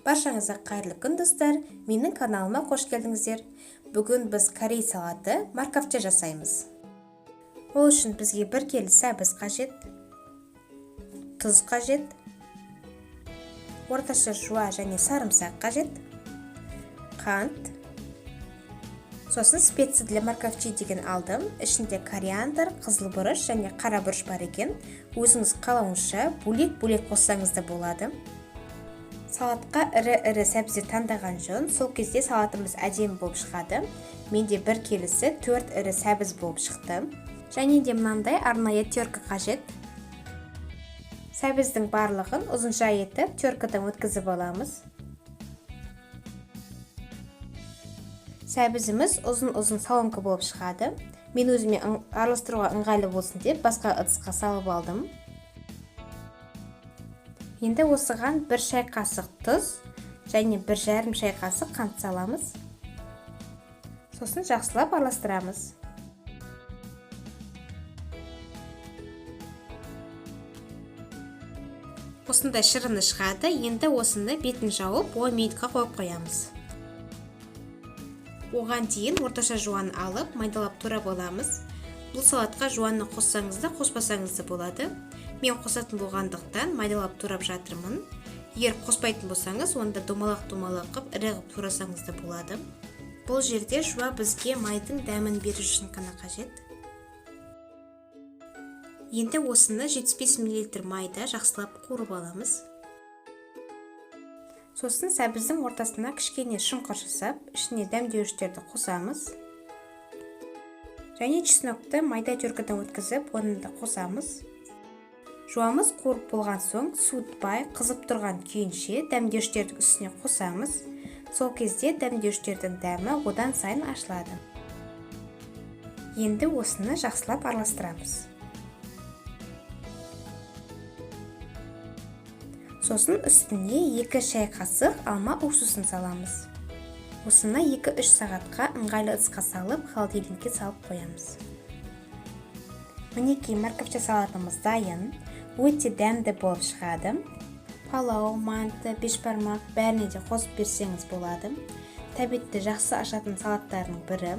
Баршаңызға қайырлы күн достар, менің каналыма қош келдіңіздер. Бүгін біз корей салаты морковча жасаймыз. Ол үшін бізге 1 келі сәбіз қажет, тұз қажет, орташа жуа және сарымсақ қажет, қант, сосын специя для морковчи деген алдым. Ішінде кориандр, қызыл бұрыш және қара бұрыш бар екен. Өзіңіз қалауыңызша бөлек қоссаңыз да болады. Салатқа ірі сәбіздер таңдаған жөн, сол кезде салатымыз әдемі болып шығады. Менде 1 келісі 4 ірі сәбіз болып шықты. Және де мынандай арнайы терка қажет. Сәбіздің барлығын ұзынша етіп теркадан өткізіп аламыз. Сәбізіміз ұзын соломка болып шығады. Мен өзіме араластыруға ыңғайлы болсын деп басқа ыдысқа салып алдым. Енді осыған 1 шай қасық тұз және 1,5 шай қасық қант саламыз. Сосын жақсылап араластырамыз. Осындай шырыны шығады. Енді осыны бетін жауып 10 минутқа қойып қоямыз. Оған дейін орташа жуан алып, майдалап турап аламыз. Бұл салатқа жуанны қоссаңыз да, қоспасаңыз да болады. Мен қосатын болғандықтан майдалап турап жатырмын. Егер қоспайтын болсаңыз, онда домалақ қып, ірі қып турасаңыз да болады. Бұл жерде жуа бізге майдың дәмін беру үшін ғана қажет. Енді осыны 75 мл майда жақсылап қуырып аламыз. Сосын сәбіздің ортасына кішкене шұңқыр жасап, ішіне дәмдеуіштерді қосамыз. Және чеснокты майда теркадан өткізіп, оны да қосамыз. Жуамыз қуырып болған соң, суытпай, қызып тұрған күйінше дәмдеуіштерді үстіне қосамыз. Сол кезде дәмдеуіштердің дәмі одан сайын ашылады. Енді осыны жақсылап араластырамыз. Сосын үстіне 2 шай қасық алма уксусын саламыз. Осыны 2-3 сағатқа ыңғайлы ыдысқа салып, холодильникке салып қоямыз. Мінекей морковча салатымыз дайын. Өте дәмді болып шығады. Палау, манты, бешбармақ бәріне де қосып берсеңіз болады. Тәбетті жақсы ашатын салаттардың бірі.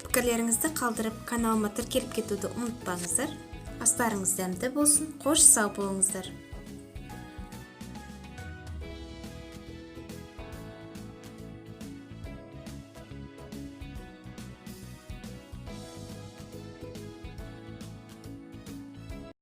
Пікірлеріңізді қалдырып, каналыма тіркеліп кетуді ұмытпаңыздар. Астарыңыз дәмді болсын, қош сау болыңыздар.